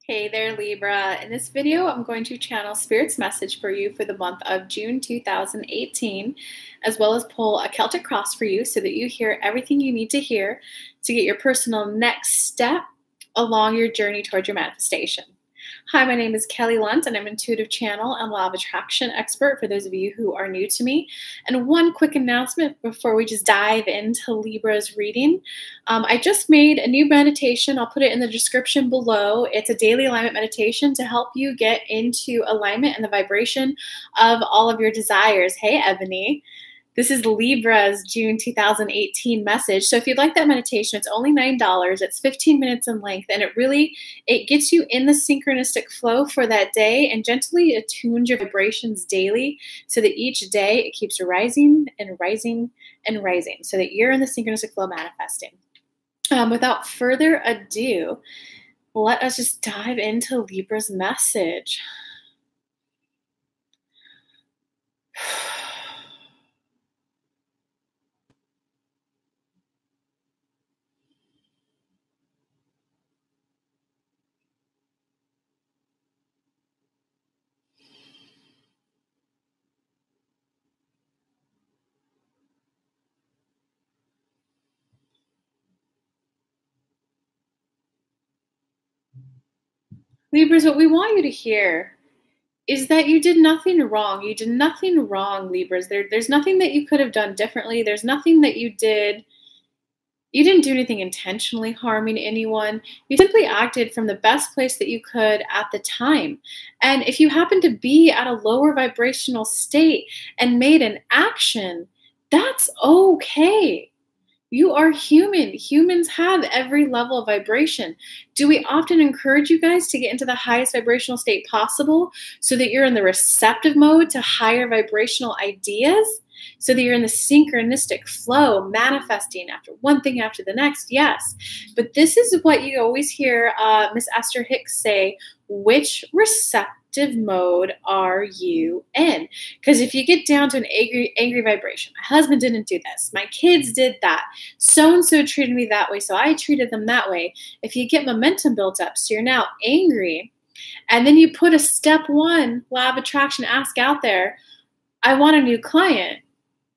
Hey there, Libra. In this video, I'm going to channel Spirit's message for you for the month of June 2018, as well as pull a Celtic cross for you so that you hear everything you need to hear to get your personal next step along your journey towards your manifestation. Hi, my name is Kelly Lunt, and I'm an intuitive channel and law of attraction expert for those of you who are new to me. And one quick announcement before we just dive into Libra's reading. I just made a new meditation. I'll put it in the description below. It's a daily alignment meditation to help you get into alignment and the vibration of all of your desires. Hey, Ebony. This is Libra's June 2018 message. So if you'd like that meditation, it's only $9. It's 15 minutes in length, and it gets you in the synchronistic flow for that day and gently attunes your vibrations daily so that each day it keeps rising and rising and rising so that you're in the synchronistic flow manifesting. Without further ado, let us just dive into Libra's message. Libras, what we want you to hear is that you did nothing wrong. You did nothing wrong, Libras. There's nothing that you could have done differently. There's nothing that you did. You didn't do anything intentionally harming anyone. You simply acted from the best place that you could at the time. And if you happen to be at a lower vibrational state and made an action, that's okay. You are human. Humans have every level of vibration. Do we often encourage you guys to get into the highest vibrational state possible so that you're in the receptive mode to higher vibrational ideas? So that you're in the synchronistic flow, manifesting after one thing after the next? Yes. But this is what you always hear Miss Esther Hicks say: which receptive mode are you in? Because if you get down to an angry vibration, my husband didn't do this, my kids did that, so-and-so treated me that way, so I treated them that way. If you get momentum built up, so you're now angry, and then you put a step one law of attraction ask out there, I want a new client.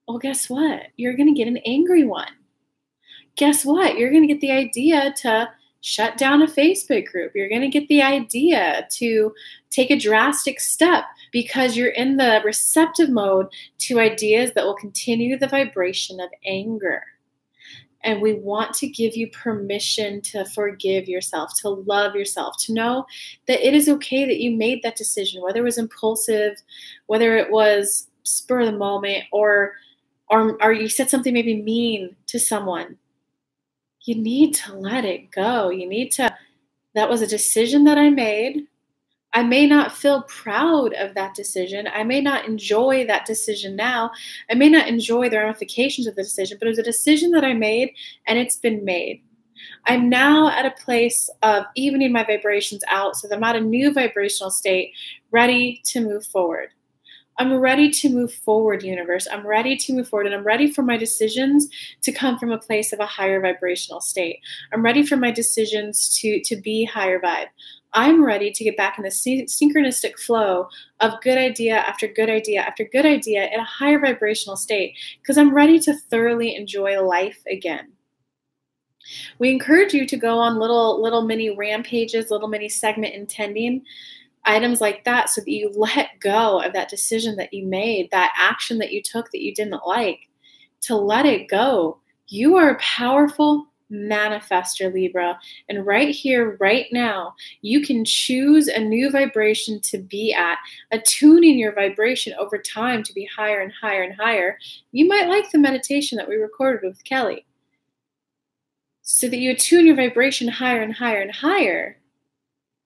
Well, guess what? You're going to get an angry one. Guess what? You're going to get the idea to shut down a Facebook group. You're going to get the idea to take a drastic step because you're in the receptive mode to ideas that will continue the vibration of anger. And we want to give you permission to forgive yourself, to love yourself, to know that it is okay that you made that decision, whether it was impulsive, whether it was spur of the moment, or you said something maybe mean to someone. You need to let it go. That was a decision that I made. I may not feel proud of that decision. I may not enjoy that decision now. I may not enjoy the ramifications of the decision, but it was a decision that I made, and it's been made. I'm now at a place of evening my vibrations out so that I'm at a new vibrational state, ready to move forward. I'm ready to move forward, universe. I'm ready to move forward, and I'm ready for my decisions to come from a place of a higher vibrational state. I'm ready for my decisions to be higher vibe. I'm ready to get back in the synchronistic flow of good idea after good idea after good idea in a higher vibrational state because I'm ready to thoroughly enjoy life again. We encourage you to go on little mini rampages, little mini segment intending, items like that, so that you let go of that decision that you made, that action that you took that you didn't like, to let it go. You are a powerful manifester, Libra. And right here, right now, you can choose a new vibration to be at, attuning your vibration over time to be higher and higher and higher. You might like the meditation that we recorded with Kelly, so that you attune your vibration higher and higher and higher,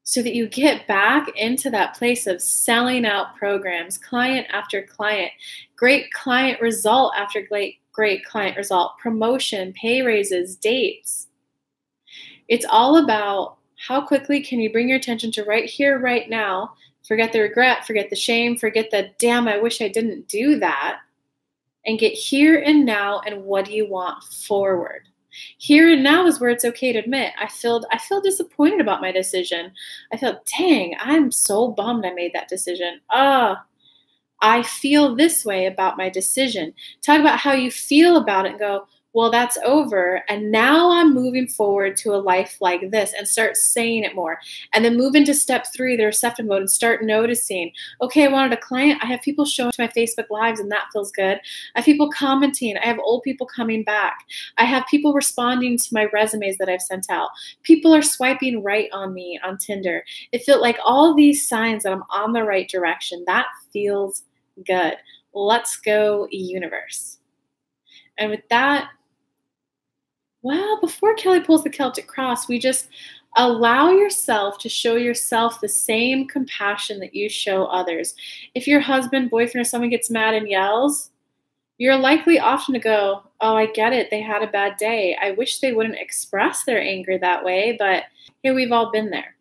so that you get back into that place of selling out programs, client after client, great client result after great client result, promotion, pay raises, dates. It's all about how quickly can you bring your attention to right here, right now, forget the regret, forget the shame, forget the damn, I wish I didn't do that, and get here and now, and what do you want forward? Here and now is where it's okay to admit, I feel disappointed about my decision. I feel, dang, I'm so bummed I made that decision. I feel this way about my decision. Talk about how you feel about it and go, well, that's over. And now I'm moving forward to a life like this, and start saying it more. And then move into step 3, the receptive mode, and start noticing, okay, I wanted a client. I have people showing to my Facebook lives, and that feels good. I have people commenting. I have old people coming back. I have people responding to my resumes that I've sent out. People are swiping right on me on Tinder. It felt like all these signs that I'm on the right direction. That feels good. Let's go, universe. And with that, well, before Kelly pulls the Celtic cross, we just allow yourself to show yourself the same compassion that you show others. If your husband, boyfriend, or someone gets mad and yells, you're likely often to go, oh, I get it. They had a bad day. I wish they wouldn't express their anger that way, but here, we've all been there.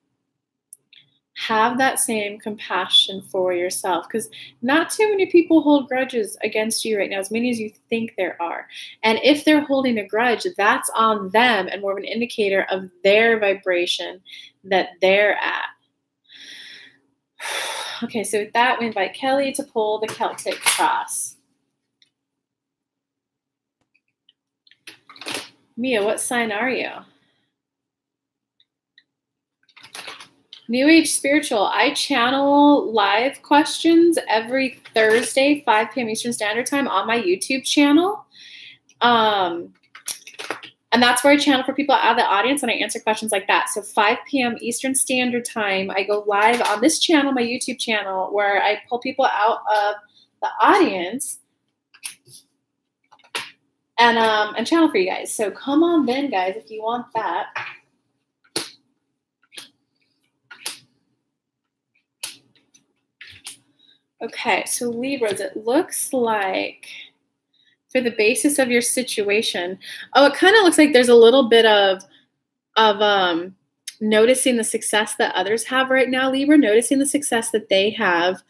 Have that same compassion for yourself, because not too many people hold grudges against you right now, as many as you think there are. And if they're holding a grudge, that's on them and more of an indicator of their vibration that they're at. Okay, so with that, we invite Kelly to pull the Celtic cross. Mia, what sign are you? New Age Spiritual. I channel live questions every Thursday, 5 p.m. Eastern Standard Time on my YouTube channel. And that's where I channel for people out of the audience, and I answer questions like that. So 5 p.m. Eastern Standard Time, I go live on this channel, my YouTube channel, where I pull people out of the audience and channel for you guys. So come on then, guys, if you want that. Okay, so Libras, it looks like for the basis of your situation, it kind of looks like there's a little bit of noticing the success that others have right now, Libra, noticing the success that they have.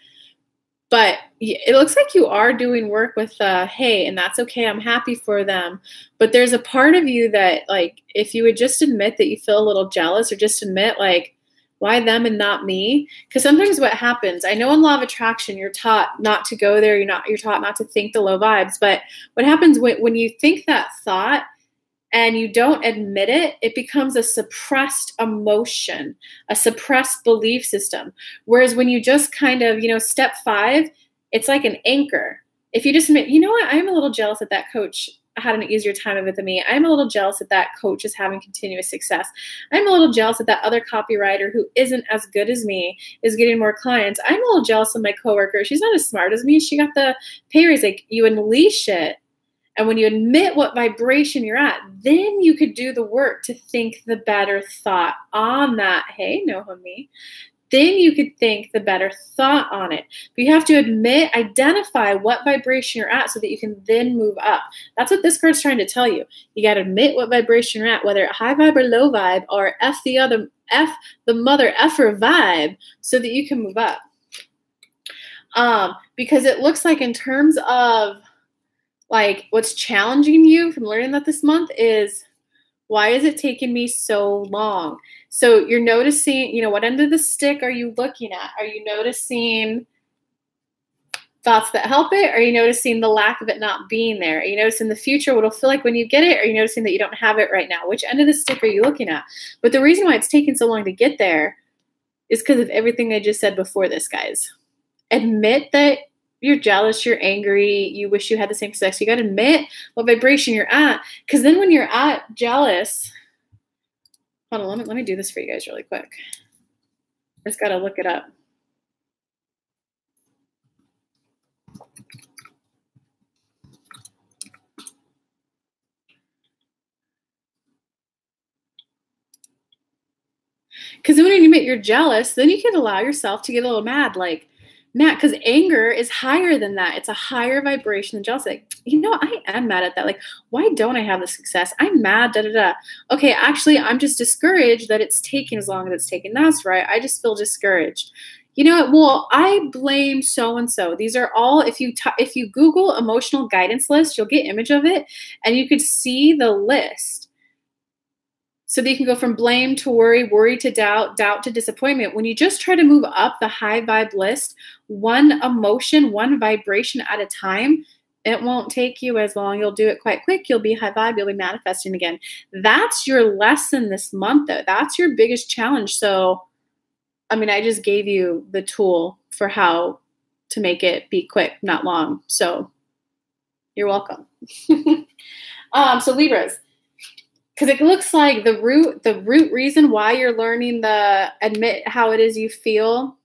But it looks like you are doing work with, hey, and that's okay. I'm happy for them. But there's a part of you that, like, if you would just admit that you feel a little jealous, or just admit, like, why them and not me? Because sometimes what happens, I know in law of attraction, you're taught not to go there. You're taught not to think the low vibes. But what happens when you think that thought and you don't admit it, it becomes a suppressed emotion, a suppressed belief system. Whereas when you just kind of, step 5, it's like an anchor. If you just admit, you know what, I'm a little jealous that that coach had an easier time of it than me. I'm a little jealous that that coach is having continuous success. I'm a little jealous that that other copywriter who isn't as good as me is getting more clients. I'm a little jealous of my coworker. She's not as smart as me. She got the pay raise. Like, you unleash it. And when you admit what vibration you're at, then you could do the work to think the better thought on that. Hey, no, homie. Then you could think the better thought on it. But you have to admit, identify what vibration you're at so that you can then move up. That's what this card's trying to tell you. You got to admit what vibration you're at, whether high vibe or low vibe, or F the mother effer vibe, so that you can move up. Because it looks like, in terms of, like, what's challenging you from learning that this month is, why is it taking me so long? So you're noticing, what end of the stick are you looking at? Are you noticing thoughts that help it? Or are you noticing the lack of it not being there? Are you noticing the future, what it'll feel like when you get it? Or are you noticing that you don't have it right now? Which end of the stick are you looking at? But the reason why it's taking so long to get there is because of everything I just said before this, guys. Admit that you're jealous, you're angry, you wish you had the same success. You got to admit what vibration you're at. Because then when you're at jealous, hold on, let me do this for you guys really quick. I just got to look it up. Because then when you admit you're jealous, then you can allow yourself to get a little mad, like, mad, because anger is higher than that. It's a higher vibration than jealousy. Like, I am mad at that. Like, why don't I have the success? I'm mad, da-da-da. Okay, actually, I'm just discouraged that it's taking as long as it's taking. That's right. I just feel discouraged. You know what? Well, I blame so-and-so. These are all, if you Google emotional guidance list, you'll get image of it, and you could see the list So that you can go from blame to worry, worry to doubt, doubt to disappointment. When you just try to move up the high vibe list, one emotion, one vibration at a time, it won't take you as long. You'll do it quite quick. You'll be high vibe. You'll be manifesting again. That's your lesson this month, though. That's your biggest challenge. So, I mean, I just gave you the tool for how to make it be quick, not long. So, you're welcome. So Libras, because it looks like the root reason why you're learning the admit how it is you feel,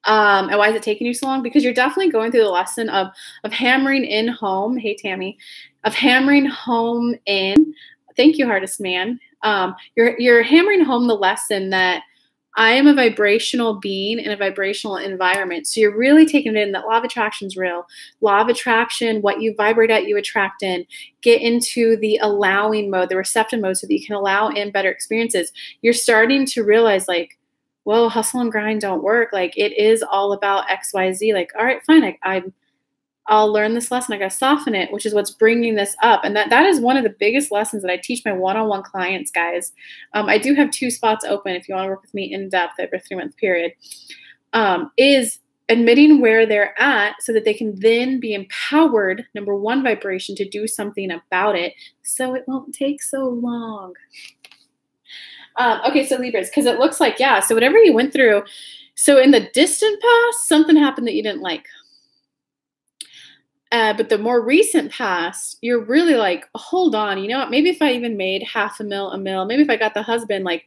and why is it taking you so long? Because you're definitely going through the lesson of hammering in home. Hey, Tammy, of hammering home in. Thank you, hardest man. You're hammering home the lesson that I am a vibrational being in a vibrational environment. So you're really taking it in that law of attraction is real. Law of attraction, what you vibrate at, you attract in. Get into the allowing mode, the receptive mode, so that you can allow in better experiences. You're starting to realize, like, whoa, hustle and grind don't work. Like, it is all about X, Y, Z. Like, all right, fine. I'll learn this lesson. I got to soften it, which is what's bringing this up. And that is one of the biggest lessons that I teach my one-on-one clients, guys. I do have 2 spots open if you want to work with me in depth over a 3-month period, is admitting where they're at so that they can then be empowered, number 1 vibration, to do something about it so it won't take so long. Okay, so Libras, because it looks like, yeah, so whatever you went through, so in the distant past, something happened that you didn't like. But the more recent past, you're really like, hold on, you know what? Maybe if I even made $500,000, maybe if I got the husband, like,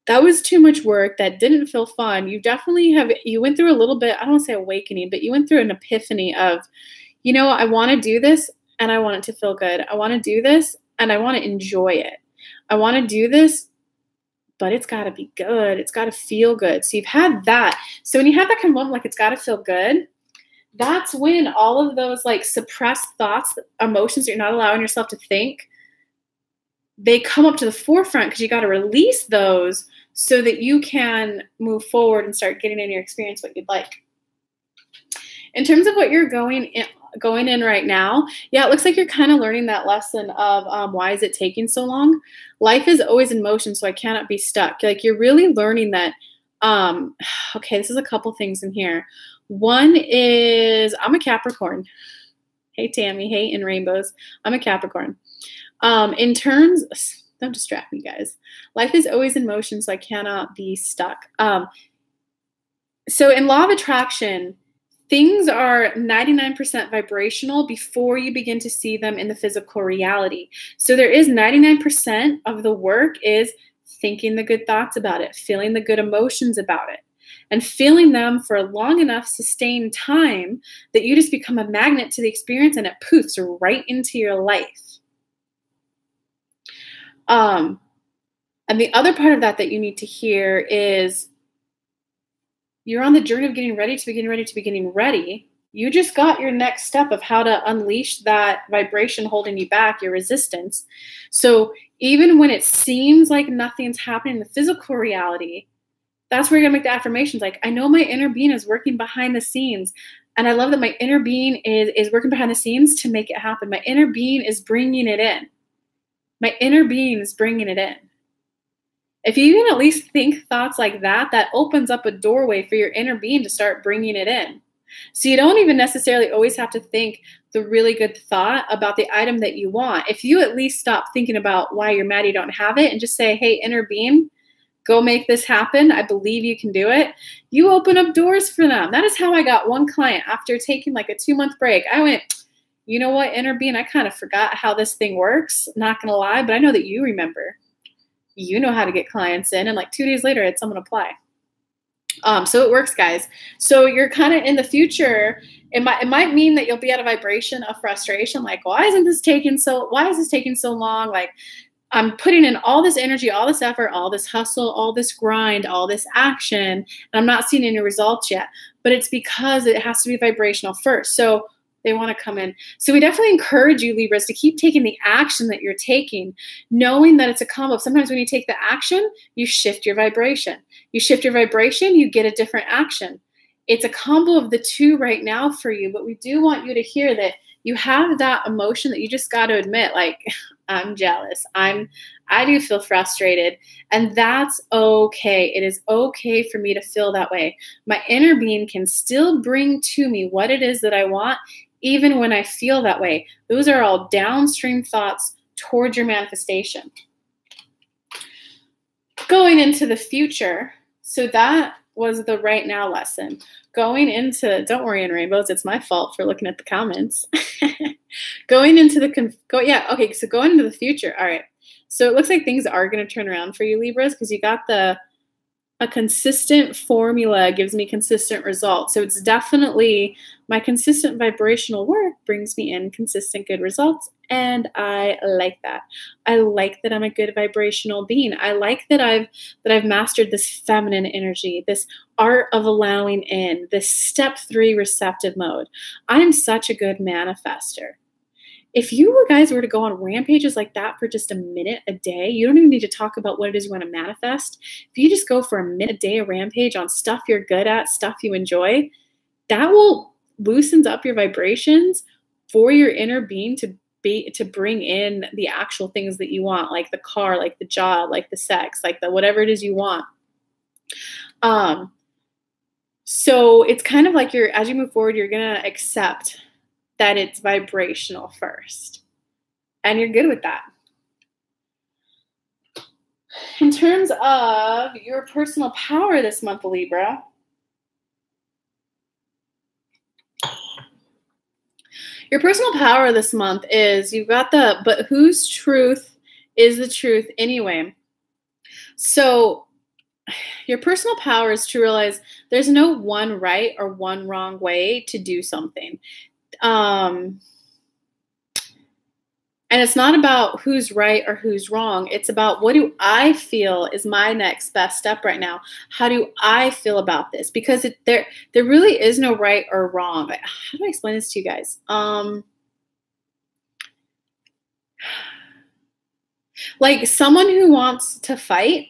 that was too much work. That didn't feel fun. You definitely you went through a little bit, I don't want to say awakening, but you went through an epiphany of, you know, I want to do this and I want it to feel good. I want to do this and I want to enjoy it. I want to do this, but it's got to be good. It's got to feel good. So you've had that. So when you have that kind of moment, like, it's got to feel good, that's when all of those, like, suppressed thoughts, emotions that you're not allowing yourself to think, they come up to the forefront, because you got to release those so that you can move forward and start getting in your experience what you'd like. In terms of what you're going in right now, yeah, it looks like you're kind of learning that lesson of why is it taking so long? Life is always in motion, so I cannot be stuck. Like, you're really learning that, okay, this is a couple things in here. One is, I'm a Capricorn. Hey, Tammy. Hey, in rainbows. I'm a Capricorn. In terms, don't distract me, guys. Life is always in motion, so I cannot be stuck. So in law of attraction, things are 99% vibrational before you begin to see them in the physical reality. So there is 99% of the work is thinking the good thoughts about it, feeling the good emotions about it, and feeling them for long enough sustained time that you just become a magnet to the experience and it poofs right into your life. And the other part of that you need to hear is you're on the journey of getting ready to be getting ready to be getting ready. You just got your next step of how to unleash that vibration holding you back, your resistance. So even when it seems like nothing's happening in the physical reality, that's where you're going to make the affirmations. Like, I know my inner being is working behind the scenes. And I love that my inner being is working behind the scenes to make it happen. My inner being is bringing it in. My inner being is bringing it in. If you can at least think thoughts like that, that opens up a doorway for your inner being to start bringing it in. So you don't even necessarily always have to think the really good thought about the item that you want. If you at least stop thinking about why you're mad you don't have it and just say, hey, inner being, go make this happen. I believe you can do it. You open up doors for them. That is how I got one client after taking like a 2-month break. I went, you know what, inner being, I kind of forgot how this thing works. Not going to lie, but I know that you remember. You know how to get clients in. And like 2 days later, I had someone apply. So it works, guys. So you're kind of in the future. It might mean that you'll be at a vibration of frustration. Like, why is this taking so long? Like, I'm putting in all this energy, all this effort, all this hustle, all this grind, all this action, and I'm not seeing any results yet. But it's because it has to be vibrational first. So they want to come in. So we definitely encourage you, Libras, to keep taking the action that you're taking, knowing that it's a combo. Sometimes when you take the action, you shift your vibration. You shift your vibration, you get a different action. It's a combo of the two right now for you, but we do want you to hear that you have that emotion that you just got to admit, like, I'm jealous. I I do feel frustrated, and that's okay. It is okay for me to feel that way. My inner being can still bring to me what it is that I want, even when I feel that way. Those are all downstream thoughts towards your manifestation. Going into the future, so that was the right now lesson. Going into, don't worry in rainbows, it's my fault for looking at the comments. Going into the, so going into the future, all right. So it looks like things are going to turn around for you, Libras, because you got a consistent formula gives me consistent results. So it's definitely my consistent vibrational work brings me in consistent good results. And I like that. I like that I'm a good vibrational being. I like that I've mastered this feminine energy, this art of allowing in, this step 3 receptive mode. I'm such a good manifester. If you guys were to go on rampages like that for just a minute a day, you don't even need to talk about what it is you want to manifest. If you just go for a minute a day a rampage on stuff you're good at, stuff you enjoy, that will loosens up your vibrations for your inner being to bring in the actual things that you want, like the car, like the job, like the sex, like the whatever it is you want. So it's kind of like as you move forward, you're gonna accept that it's vibrational first. And you're good with that. In terms of your personal power this month, Libra, your personal power this month is you've got but whose truth is the truth anyway. So your personal power is to realize there's no one right or one wrong way to do something. And it's not about who's right or who's wrong. It's about what do I feel is my next best step right now? How do I feel about this? Because there really is no right or wrong. How do I explain this to you guys? Like someone who wants to fight,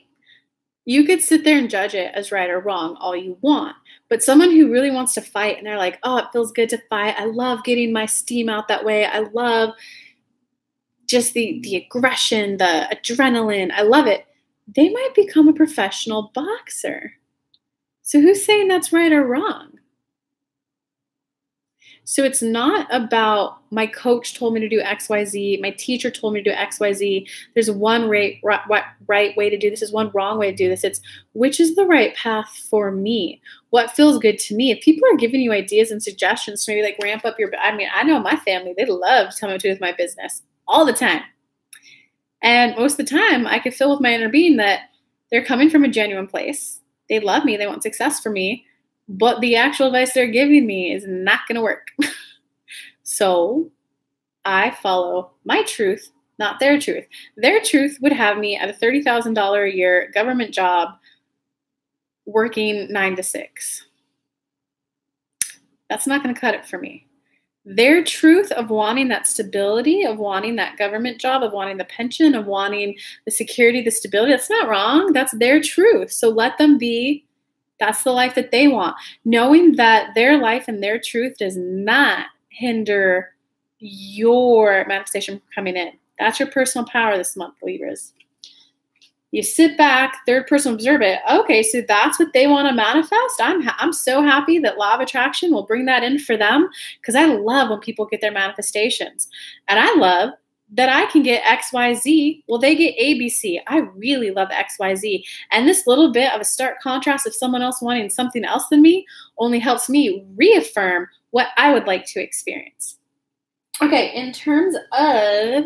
you could sit there and judge it as right or wrong all you want. But someone who really wants to fight and they're like, oh, it feels good to fight. I love getting my steam out that way. I love just the aggression, the adrenaline. I love it. They might become a professional boxer. So who's saying that's right or wrong? So it's not about my coach told me to do X, Y, Z. My teacher told me to do X, Y, Z. There's one right way to do this. There's one wrong way to do this. It's which is the right path for me? What feels good to me? If people are giving you ideas and suggestions to maybe like ramp up I know my family, they love coming to with my business all the time. And most of the time I can feel with my inner being that they're coming from a genuine place. They love me. They want success for me. But the actual advice they're giving me is not going to work. So I follow my truth, not their truth. Their truth would have me at a $30,000 a year government job working 9 to 6. That's not going to cut it for me. Their truth of wanting that stability, of wanting that government job, of wanting the pension, of wanting the security, the stability, that's not wrong. That's their truth. So let them be. That's the life that they want. Knowing that their life and their truth does not hinder your manifestation from coming in. That's your personal power this month, Libras. You sit back, third person observe it. Okay, so that's what they want to manifest. I'm so happy that law of attraction will bring that in for them because I love when people get their manifestations. And I love that I can get X, Y, Z. Well, they get A, B, C. I really love X, Y, Z. And this little bit of a stark contrast of someone else wanting something else than me only helps me reaffirm what I would like to experience. Okay, in terms of,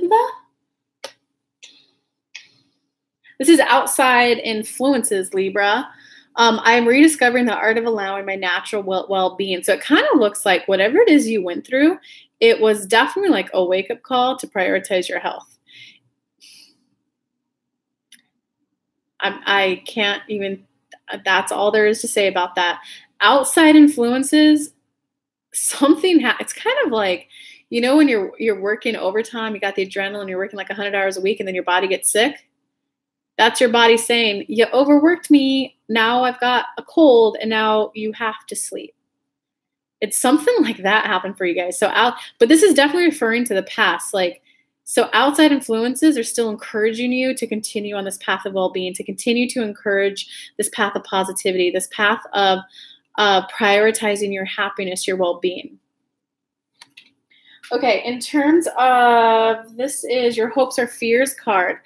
this is outside influences, Libra. I'm rediscovering the art of allowing my natural well-being. So it kind of looks like whatever it is you went through, it was definitely like a wake-up call to prioritize your health. I can't even, that's all there is to say about that. Outside influences, it's kind of like, you know, when you're working overtime, you got the adrenaline, you're working like 100 hours a week and then your body gets sick. That's your body saying, you overworked me, now I've got a cold, and now you have to sleep. It's something like that happened for you guys. But this is definitely referring to the past. Like So outside influences are still encouraging you to continue on this path of well-being, to continue to encourage this path of positivity, this path of prioritizing your happiness, your well-being. Okay, in terms of, this is your hopes or fears card.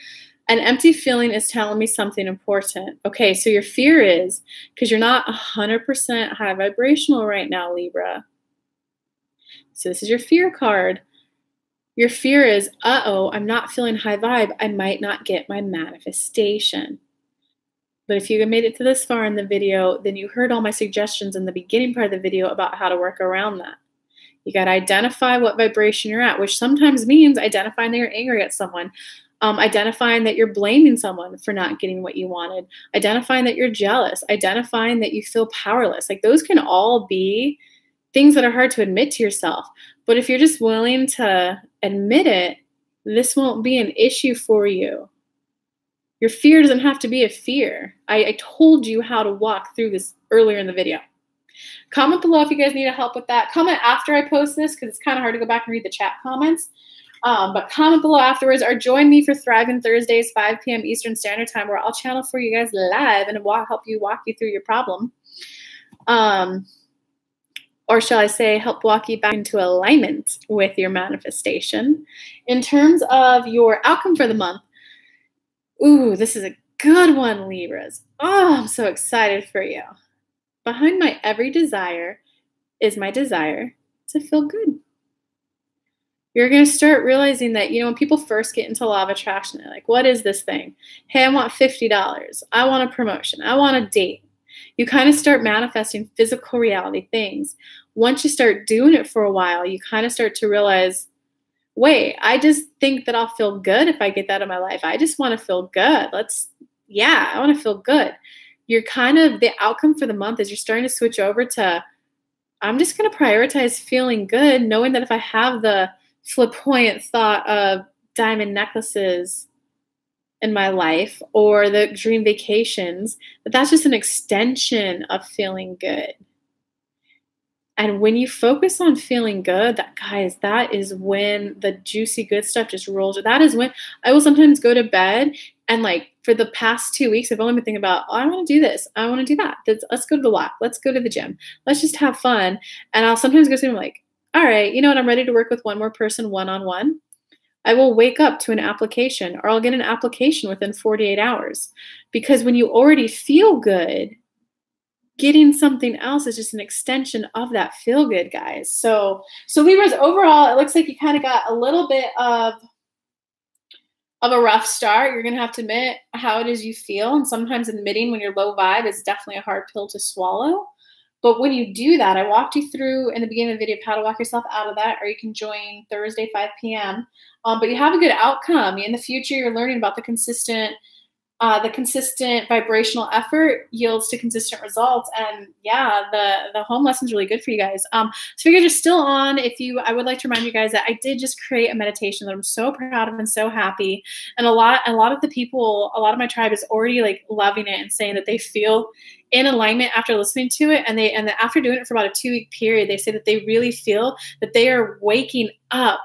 An empty feeling is telling me something important. Okay, so your fear is, because you're not 100% high vibrational right now, Libra. So this is your fear card. Your fear is, uh-oh, I'm not feeling high vibe. I might not get my manifestation. But if you made it to this far in the video, then you heard all my suggestions in the beginning part of the video about how to work around that. You got to identify what vibration you're at, which sometimes means identifying that you're angry at someone, identifying that you're blaming someone for not getting what you wanted, identifying that you're jealous, identifying that you feel powerless. Like, those can all be things that are hard to admit to yourself. But if you're just willing to admit it, this won't be an issue for you. Your fear doesn't have to be a fear. I told you how to walk through this earlier in the video. Comment below if you guys need help with that. Comment after I post this, because it's kind of hard to go back and read the chat comments. But comment below afterwards, or join me for Thriving Thursdays, 5 p.m. Eastern Standard Time, where I'll channel for you guys live and help you walk you through your problem. Or shall I say, help walk you back into alignment with your manifestation. In terms of your outcome for the month, ooh, this is a good one, Libras. Oh, I'm so excited for you. Behind my every desire is my desire to feel good. You're going to start realizing that, when people first get into law of attraction, they're like, what is this thing? Hey, I want $50. I want a promotion. I want a date. You kind of start manifesting physical reality things. Once you start doing it for a while, you kind of start to realize, wait, I just think that I'll feel good if I get that in my life. I just want to feel good. I want to feel good. You're the outcome for the month is you're starting to switch over to, I'm just going to prioritize feeling good, knowing that if I have the flamboyant thought of diamond necklaces in my life or the dream vacations, that's just an extension of feeling good. And when you focus on feeling good, that is when the juicy good stuff just rolls. That is when I will sometimes go to bed and, for the past 2 weeks, I've only been thinking about, I want to do this. I want to do that. Let's go to the walk. Let's go to the gym. Let's just have fun. And I'll sometimes go to sleep and I'm like, all right, you know what? I'm ready to work with one more person one-on-one. I will wake up to an application, or I'll get an application within 48 hours. Because when you already feel good, getting something else is just an extension of that feel good, guys. So Libras, overall, it looks like you kind of got a little bit of a rough start. You're going to have to admit how it is you feel. And sometimes admitting when you're low vibe is definitely a hard pill to swallow. But when you do that, I walked you through in the beginning of the video how to walk yourself out of that, or you can join Thursday, 5 p.m. But you have a good outcome. In the future, you're learning about the consistent vibrational effort yields to consistent results. And yeah, the home lesson's really good for you guys. So if you guys are still on, I would like to remind you guys that I did just create a meditation that I'm so proud of and so happy. And a lot of the people, a lot of my tribe is already loving it and saying that they feel in alignment after listening to it. And after doing it for about a 2-week period, they say that they really feel that they are waking up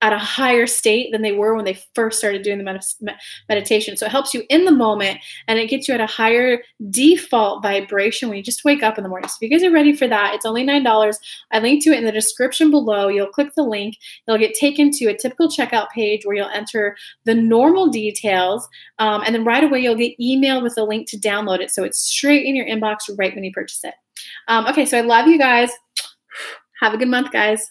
at a higher state than they were when they first started doing the meditation. So it helps you in the moment, and it gets you at a higher default vibration when you just wake up in the morning. So if you guys are ready for that, it's only $9. I linked to it in the description below. You'll click the link. You'll get taken to a typical checkout page where you'll enter the normal details, and then right away you'll get emailed with a link to download it. So it's straight in your inbox right when you purchase it. Okay, so I love you guys. Have a good month, guys.